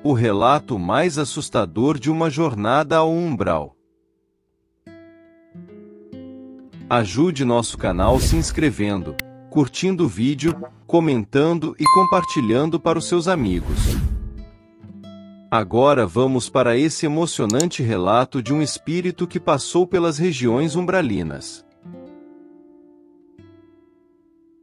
O relato mais assustador de uma jornada ao umbral. Ajude nosso canal se inscrevendo, curtindo o vídeo, comentando e compartilhando para os seus amigos. Agora vamos para esse emocionante relato de um espírito que passou pelas regiões umbralinas.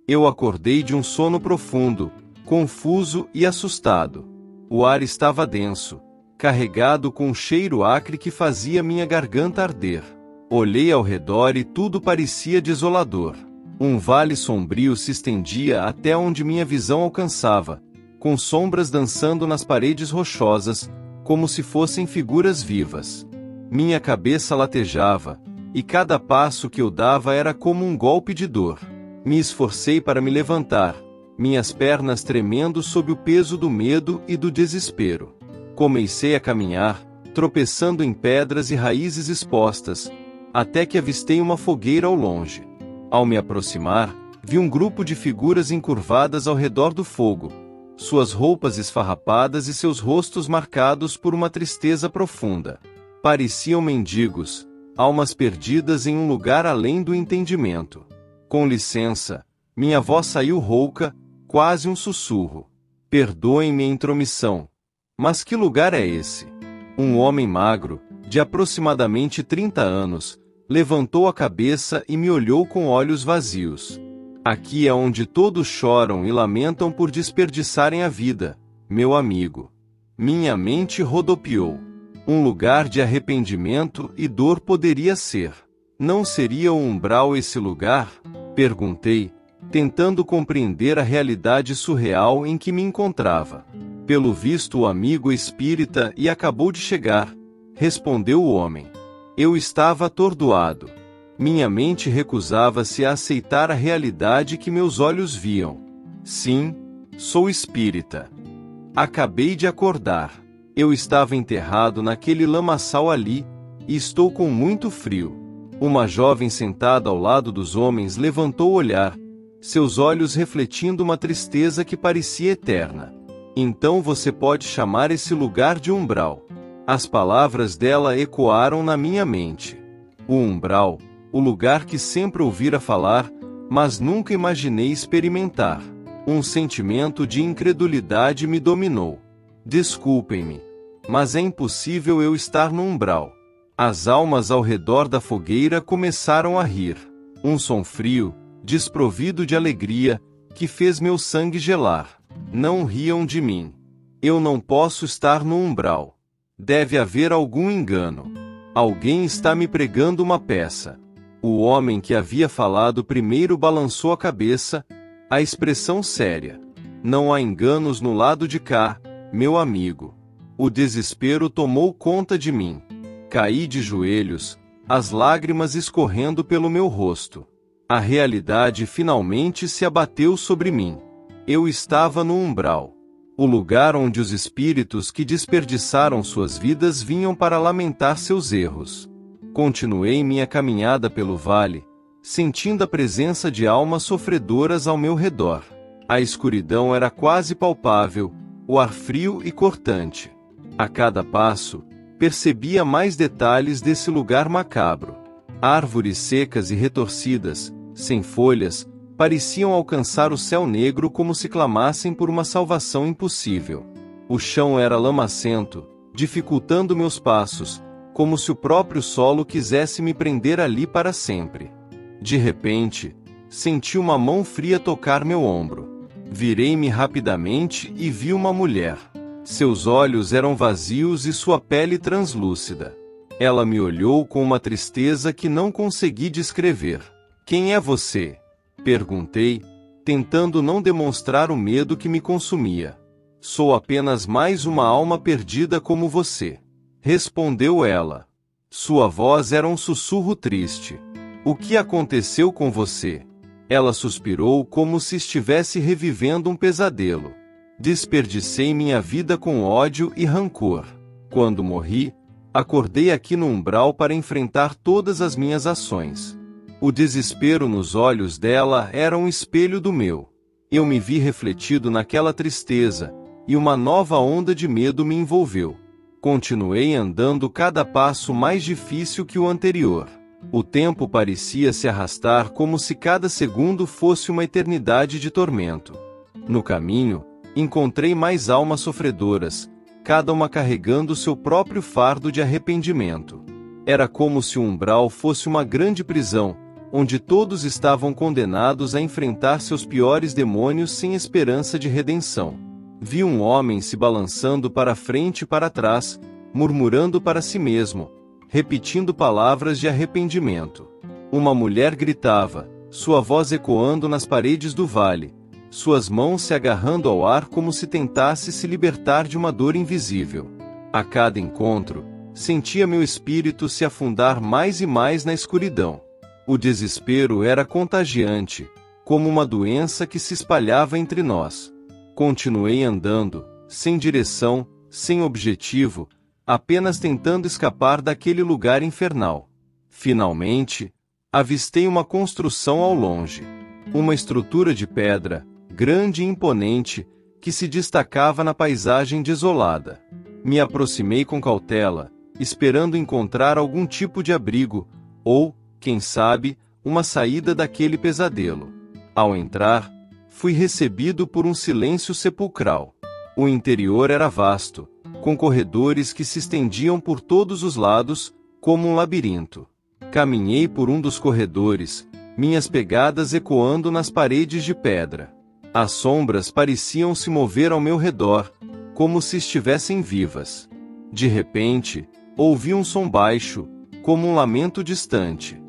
Eu acordei de um sono profundo, confuso e assustado. O ar estava denso, carregado com um cheiro acre que fazia minha garganta arder. Olhei ao redor e tudo parecia desolador. Um vale sombrio se estendia até onde minha visão alcançava, com sombras dançando nas paredes rochosas, como se fossem figuras vivas. Minha cabeça latejava, e cada passo que eu dava era como um golpe de dor. Me esforcei para me levantar, minhas pernas tremendo sob o peso do medo e do desespero. Comecei a caminhar, tropeçando em pedras e raízes expostas, até que avistei uma fogueira ao longe. Ao me aproximar, vi um grupo de figuras encurvadas ao redor do fogo, suas roupas esfarrapadas e seus rostos marcados por uma tristeza profunda. Pareciam mendigos, almas perdidas em um lugar além do entendimento. Com licença, minha voz saiu rouca, quase um sussurro. Perdoem-me a intromissão. Mas que lugar é esse? Um homem magro, de aproximadamente 30 anos, levantou a cabeça e me olhou com olhos vazios. Aqui é onde todos choram e lamentam por desperdiçarem a vida, meu amigo. Minha mente rodopiou. Um lugar de arrependimento e dor poderia ser. Não seria o umbral esse lugar? Perguntei, tentando compreender a realidade surreal em que me encontrava. Pelo visto o amigo espírita e acabou de chegar, respondeu o homem. Eu estava atordoado. Minha mente recusava-se a aceitar a realidade que meus olhos viam. Sim, sou espírita. Acabei de acordar. Eu estava enterrado naquele lamaçal ali, e estou com muito frio. Uma jovem sentada ao lado dos homens levantou o olhar, seus olhos refletindo uma tristeza que parecia eterna. Então você pode chamar esse lugar de umbral. As palavras dela ecoaram na minha mente. O umbral, o lugar que sempre ouvira falar, mas nunca imaginei experimentar. Um sentimento de incredulidade me dominou. Desculpem-me, mas é impossível eu estar no umbral. As almas ao redor da fogueira começaram a rir. Um som frio, desprovido de alegria, que fez meu sangue gelar. Não riam de mim. Eu não posso estar no umbral. Deve haver algum engano. Alguém está me pregando uma peça. O homem que havia falado primeiro balançou a cabeça, a expressão séria. Não há enganos no lado de cá, meu amigo. O desespero tomou conta de mim. Caí de joelhos, as lágrimas escorrendo pelo meu rosto. A realidade finalmente se abateu sobre mim. Eu estava no umbral. O lugar onde os espíritos que desperdiçaram suas vidas vinham para lamentar seus erros. Continuei minha caminhada pelo vale, sentindo a presença de almas sofredoras ao meu redor. A escuridão era quase palpável, o ar frio e cortante. A cada passo, percebia mais detalhes desse lugar macabro. Árvores secas e retorcidas, sem folhas, pareciam alcançar o céu negro como se clamassem por uma salvação impossível. O chão era lamacento, dificultando meus passos, como se o próprio solo quisesse me prender ali para sempre. De repente, senti uma mão fria tocar meu ombro. Virei-me rapidamente e vi uma mulher. Seus olhos eram vazios e sua pele translúcida. Ela me olhou com uma tristeza que não consegui descrever. Quem é você? Perguntei, tentando não demonstrar o medo que me consumia. Sou apenas mais uma alma perdida como você. Respondeu ela. Sua voz era um sussurro triste. O que aconteceu com você? Ela suspirou como se estivesse revivendo um pesadelo. Desperdicei minha vida com ódio e rancor. Quando morri, acordei aqui no umbral para enfrentar todas as minhas ações. O desespero nos olhos dela era um espelho do meu. Eu me vi refletido naquela tristeza, e uma nova onda de medo me envolveu. Continuei andando cada passo mais difícil que o anterior. O tempo parecia se arrastar como se cada segundo fosse uma eternidade de tormento. No caminho, encontrei mais almas sofredoras, cada uma carregando seu próprio fardo de arrependimento. Era como se o umbral fosse uma grande prisão, onde todos estavam condenados a enfrentar seus piores demônios sem esperança de redenção. Vi um homem se balançando para frente e para trás, murmurando para si mesmo, repetindo palavras de arrependimento. Uma mulher gritava, sua voz ecoando nas paredes do vale, suas mãos se agarrando ao ar como se tentasse se libertar de uma dor invisível. A cada encontro, sentia meu espírito se afundar mais e mais na escuridão. O desespero era contagiante, como uma doença que se espalhava entre nós. Continuei andando, sem direção, sem objetivo, apenas tentando escapar daquele lugar infernal. Finalmente, avistei uma construção ao longe. Uma estrutura de pedra, grande e imponente, que se destacava na paisagem desolada. Me aproximei com cautela, esperando encontrar algum tipo de abrigo, ou, quem sabe, uma saída daquele pesadelo. Ao entrar, fui recebido por um silêncio sepulcral. O interior era vasto, com corredores que se estendiam por todos os lados, como um labirinto. Caminhei por um dos corredores, minhas pegadas ecoando nas paredes de pedra. As sombras pareciam se mover ao meu redor, como se estivessem vivas. De repente, ouvi um som baixo, como um lamento distante.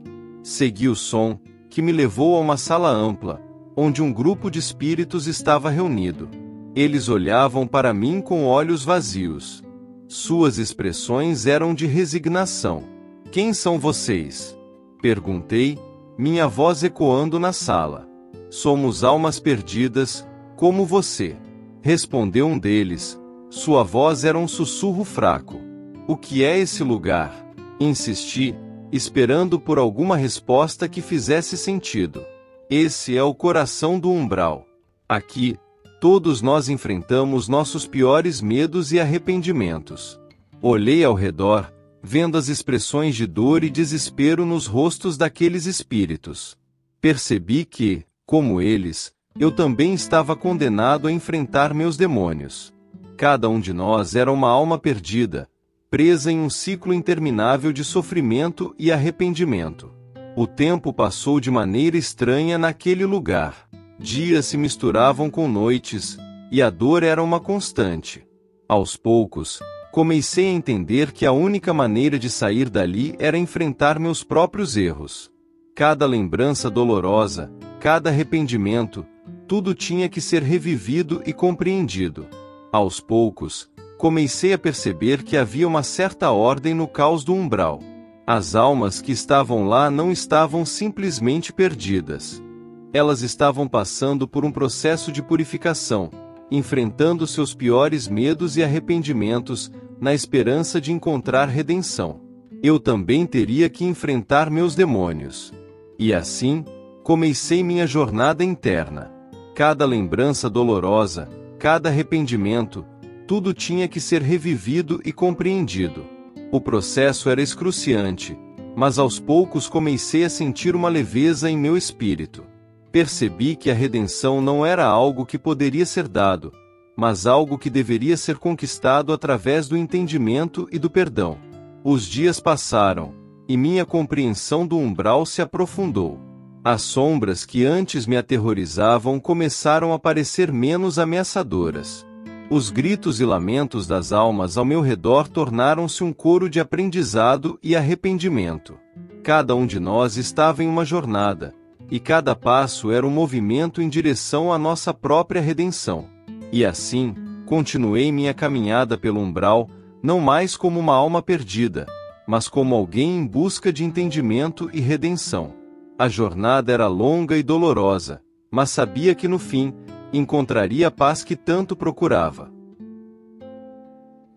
Segui o som, que me levou a uma sala ampla, onde um grupo de espíritos estava reunido. Eles olhavam para mim com olhos vazios. Suas expressões eram de resignação. Quem são vocês? Perguntei, minha voz ecoando na sala. Somos almas perdidas, como você. Respondeu um deles. Sua voz era um sussurro fraco. O que é esse lugar? Insisti, esperando por alguma resposta que fizesse sentido. Esse é o coração do umbral. Aqui, todos nós enfrentamos nossos piores medos e arrependimentos. Olhei ao redor, vendo as expressões de dor e desespero nos rostos daqueles espíritos. Percebi que, como eles, eu também estava condenado a enfrentar meus demônios. Cada um de nós era uma alma perdida, presa em um ciclo interminável de sofrimento e arrependimento. O tempo passou de maneira estranha naquele lugar. Dias se misturavam com noites, e a dor era uma constante. Aos poucos, comecei a entender que a única maneira de sair dali era enfrentar meus próprios erros. Cada lembrança dolorosa, cada arrependimento, tudo tinha que ser revivido e compreendido. Aos poucos, comecei a perceber que havia uma certa ordem no caos do umbral. As almas que estavam lá não estavam simplesmente perdidas. Elas estavam passando por um processo de purificação, enfrentando seus piores medos e arrependimentos, na esperança de encontrar redenção. Eu também teria que enfrentar meus demônios. E assim, comecei minha jornada interna. Cada lembrança dolorosa, cada arrependimento, tudo tinha que ser revivido e compreendido. O processo era excruciante, mas aos poucos comecei a sentir uma leveza em meu espírito. Percebi que a redenção não era algo que poderia ser dado, mas algo que deveria ser conquistado através do entendimento e do perdão. Os dias passaram, e minha compreensão do umbral se aprofundou. As sombras que antes me aterrorizavam começaram a parecer menos ameaçadoras. Os gritos e lamentos das almas ao meu redor tornaram-se um coro de aprendizado e arrependimento. Cada um de nós estava em uma jornada, e cada passo era um movimento em direção à nossa própria redenção. E assim, continuei minha caminhada pelo umbral, não mais como uma alma perdida, mas como alguém em busca de entendimento e redenção. A jornada era longa e dolorosa, mas sabia que no fim, encontraria a paz que tanto procurava.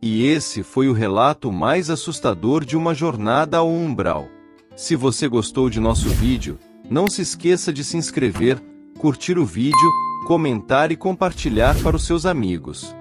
E esse foi o relato mais assustador de uma jornada ao umbral. Se você gostou de nosso vídeo, não se esqueça de se inscrever, curtir o vídeo, comentar e compartilhar para os seus amigos.